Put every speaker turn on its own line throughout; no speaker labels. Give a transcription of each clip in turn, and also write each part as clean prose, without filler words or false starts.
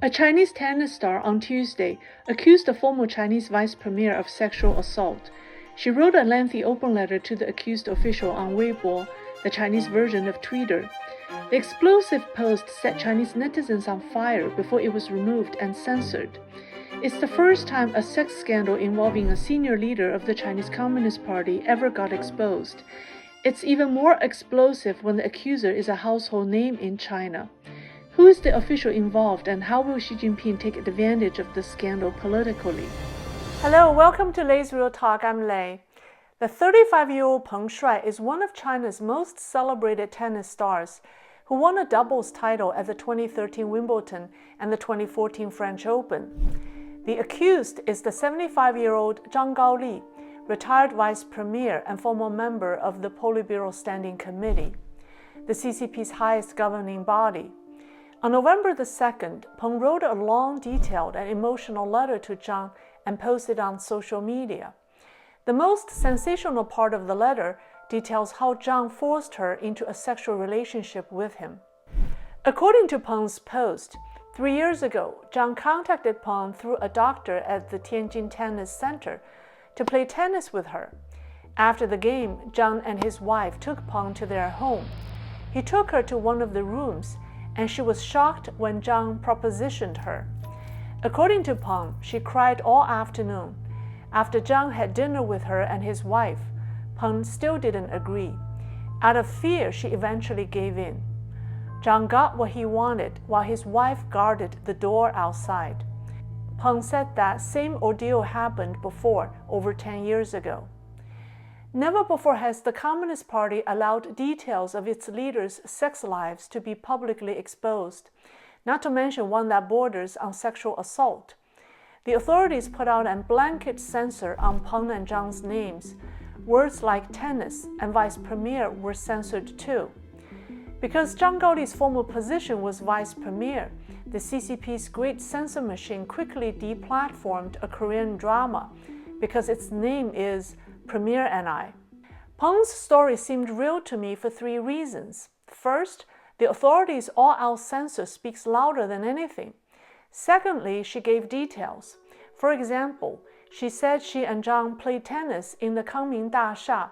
A Chinese tennis star on Tuesday accused the former Chinese vice premier of sexual assault. She wrote a lengthy open letter to the accused official on Weibo, the Chinese version of Twitter. The explosive post set Chinese netizens on fire before it was removed and censored. It's the first time a sex scandal involving a senior leader of the Chinese Communist Party ever got exposed. It's even more explosive when the accuser is a household name in China. Who is the official involved, and how will Xi Jinping take advantage of the scandal politically?
Hello, welcome to Lei's Real Talk. I'm Lei. The 35-year-old Peng Shuai is one of China's most celebrated tennis stars, who won a doubles title at the 2013 Wimbledon and the 2014 French Open. The accused is the 75-year-old Zhang Gaoli, retired vice premier and former member of the Politburo Standing Committee, the CCP's highest governing body. On November the 2nd, Peng wrote a long, detailed, and emotional letter to Zhang and posted on social media. The most sensational part of the letter details how Zhang forced her into a sexual relationship with him. According to Peng's post, 3 years ago, Zhang contacted Peng through a doctor at the Tianjin Tennis Center to play tennis with her. After the game, Zhang and his wife took Peng to their home. He took her to one of the rooms, and she was shocked when Zhang propositioned her. According to Peng, she cried all afternoon. After Zhang had dinner with her and his wife, Peng still didn't agree. Out of fear, she eventually gave in. Zhang got what he wanted while his wife guarded the door outside. Peng said that same ordeal happened before, over 10 years ago. Never before has the Communist Party allowed details of its leaders' sex lives to be publicly exposed, not to mention one that borders on sexual assault. The authorities put out a blanket censor on Peng and Zhang's names. Words like tennis and vice premier were censored too. Because Zhang Gaoli's former position was vice premier, the CCP's great censor machine quickly deplatformed a Korean drama because its name is Premier and I. Peng's story seemed real to me for 3 reasons. First, the authorities' all-out censor speaks louder than anything. Secondly, she gave details. For example, she said she and Zhang played tennis in the Kangming Dasha.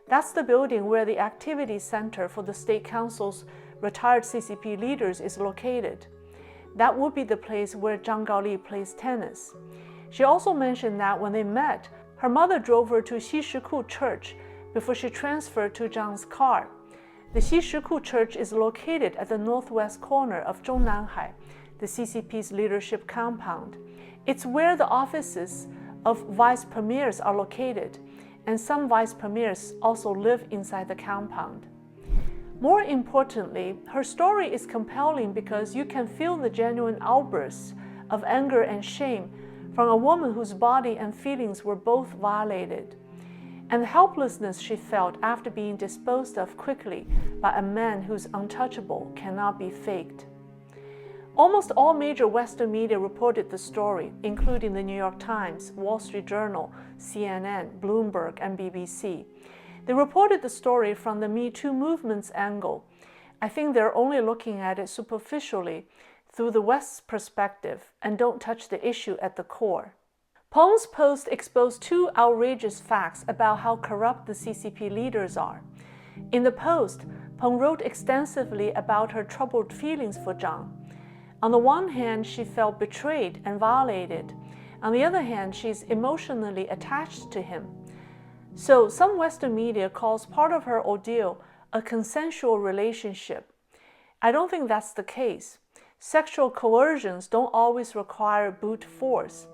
That's the building where the activity center for the State Council's retired CCP leaders is located. That would be the place where Zhang Gaoli plays tennis. She also mentioned that when they met, her mother drove her to Xishiku Church before she transferred to Zhang's car. The Xishiku Church is located at the northwest corner of Zhongnanhai, the CCP's leadership compound. It's where the offices of vice premiers are located, and some vice premiers also live inside the compound. More importantly, her story is compelling because you can feel the genuine outbursts of anger and shame from a woman whose body and feelings were both violated, and the helplessness she felt after being disposed of quickly by a man whose untouchable cannot be faked. Almost all major Western media reported the story, including the New York Times, Wall Street Journal, CNN, Bloomberg, and BBC. They reported the story from the Me Too movement's angle. I think they're only looking at it superficially, through the West's perspective, and don't touch the issue at the core. Peng's post exposed 2 outrageous facts about how corrupt the CCP leaders are. In the post, Peng wrote extensively about her troubled feelings for Zhang. On the one hand, she felt betrayed and violated. On the other hand, she's emotionally attached to him. So some Western media calls part of her ordeal a consensual relationship. I don't think that's the case. Sexual coercions don't always require brute force.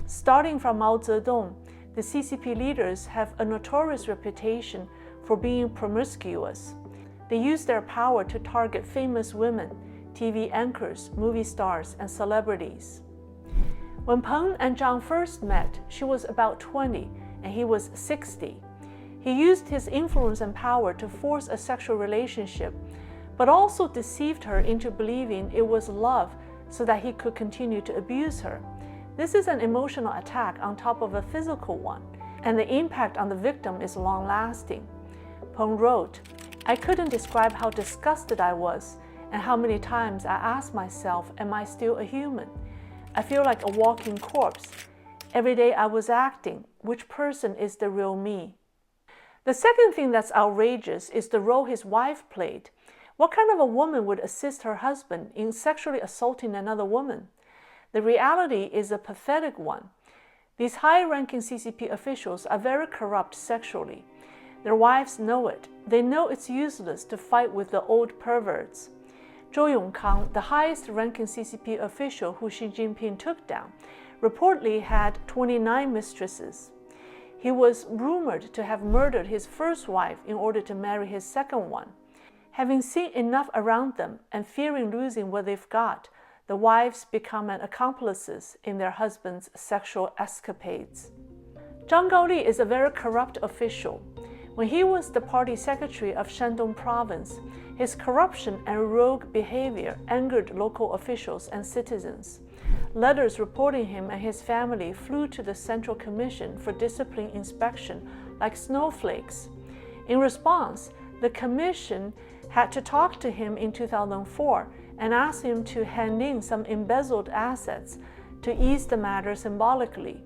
Starting from Mao Zedong, the CCP leaders have a notorious reputation for being promiscuous. They use their power to target famous women, TV anchors, movie stars, and celebrities. When Peng and Zhang first met, she was about 20 and he was 60. He used his influence and power to force a sexual relationship, but also deceived her into believing it was love so that he could continue to abuse her. This is an emotional attack on top of a physical one, and the impact on the victim is long-lasting. Peng wrote, "I couldn't describe how disgusted I was And how many times I ask myself, am I still a human? I feel like a walking corpse. Every day I was acting. Which person is the real me? The second thing that's outrageous is the role his wife played. What kind of a woman would assist her husband in sexually assaulting another woman? The reality is a pathetic one. These high-ranking CCP officials are very corrupt sexually. Their wives know it. They know it's useless to fight with the old perverts. Zhou Yongkang, the highest-ranking CCP official who Xi Jinping took down, reportedly had 29 mistresses. He was rumored to have murdered his first wife in order to marry his second one. Having seen enough around them and fearing losing what they've got, the wives become accomplices in their husbands' sexual escapades. Zhang Gaoli is a very corrupt official. When he was the party secretary of Shandong province, his corruption and rogue behavior angered local officials and citizens. Letters reporting him and his family flew to the Central Commission for Discipline Inspection like snowflakes. In response, the commission had to talk to him in 2004 and ask him to hand in some embezzled assets to ease the matter symbolically.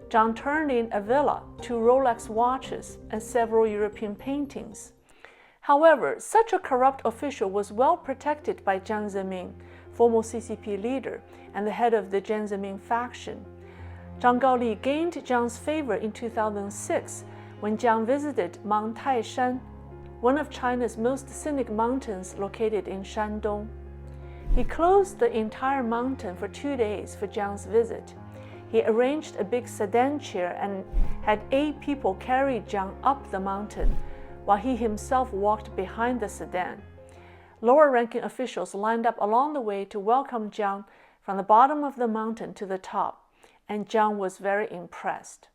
Zhang turned in a villa, 2 Rolex watches, and several European paintings. However, such a corrupt official was well protected by Jiang Zemin, former CCP leader and the head of the Jiang Zemin faction. Zhang Gaoli gained Jiang's favor in 2006 when Jiang visited Mount Taishan, one of China's most scenic mountains located in Shandong. He closed the entire mountain for 2 days for Jiang's visit. He arranged a big sedan chair and had 8 people carry Jiang up the mountain, while he himself walked behind the sedan. Lower-ranking officials lined up along the way to welcome Jiang from the bottom of the mountain to the top, and Jiang was very impressed.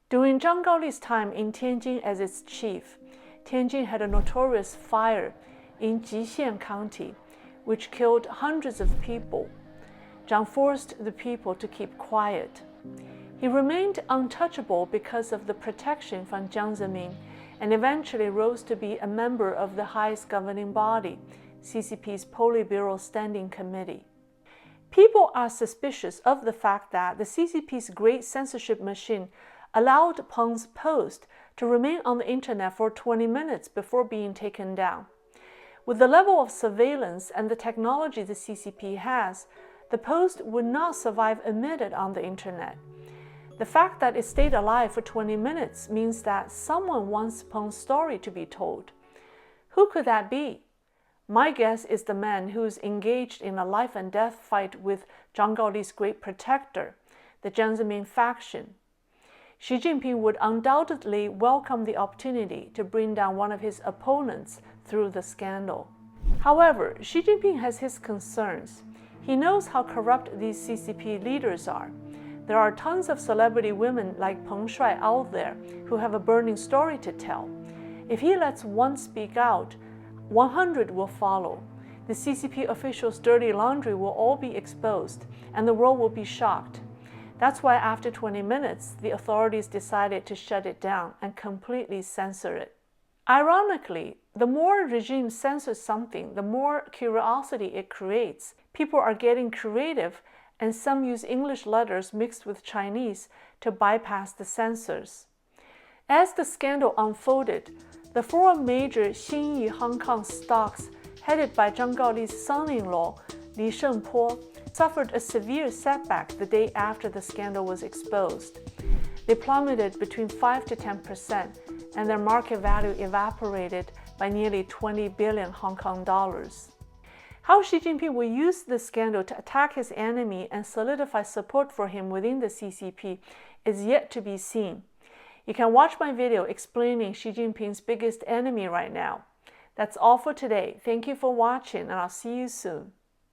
During Zhang Gaoli's time in Tianjin as its chief, Tianjin had a notorious fire in Jixian County, which killed hundreds of people. Zhang forced the people to keep quiet. He remained untouchable because of the protection from Jiang Zemin, and eventually rose to be a member of the highest governing body, CCP's Politburo Standing Committee. People are suspicious of the fact that the CCP's great censorship machine allowed Peng's post to remain on the internet for 20 minutes before being taken down. With the level of surveillance and the technology the CCP has, the post would not survive a minute on the internet. The fact that it stayed alive for 20 minutes means that someone wants Peng's story to be told. Who could that be? My guess is the man who is engaged in a life and death fight with Zhang Gaoli's great protector, the Jiang Zemin faction. Xi Jinping would undoubtedly welcome the opportunity to bring down one of his opponents through the scandal. However, Xi Jinping has his concerns. He knows how corrupt these CCP leaders are. There are tons of celebrity women like Peng Shuai out there who have a burning story to tell. If he lets one speak out, 100 will follow. The CCP officials' dirty laundry will all be exposed, and the world will be shocked. That's why after 20 minutes, the authorities decided to shut it down and completely censor it. Ironically, the more regimes censor something, the more curiosity it creates. People are getting creative, and some use English letters mixed with Chinese to bypass the censors. As the scandal unfolded, the 4 major Xinyi Hong Kong stocks, headed by Zhang Gaoli's son-in-law, Li Shengpo, suffered a severe setback the day after the scandal was exposed. They plummeted between 5 to 10%, and their market value evaporated by nearly 20 billion Hong Kong dollars. How Xi Jinping will use this scandal to attack his enemy and solidify support for him within the CCP is yet to be seen. You can watch my video explaining Xi Jinping's biggest enemy right now. That's all for today. Thank you for watching, and I'll see you soon.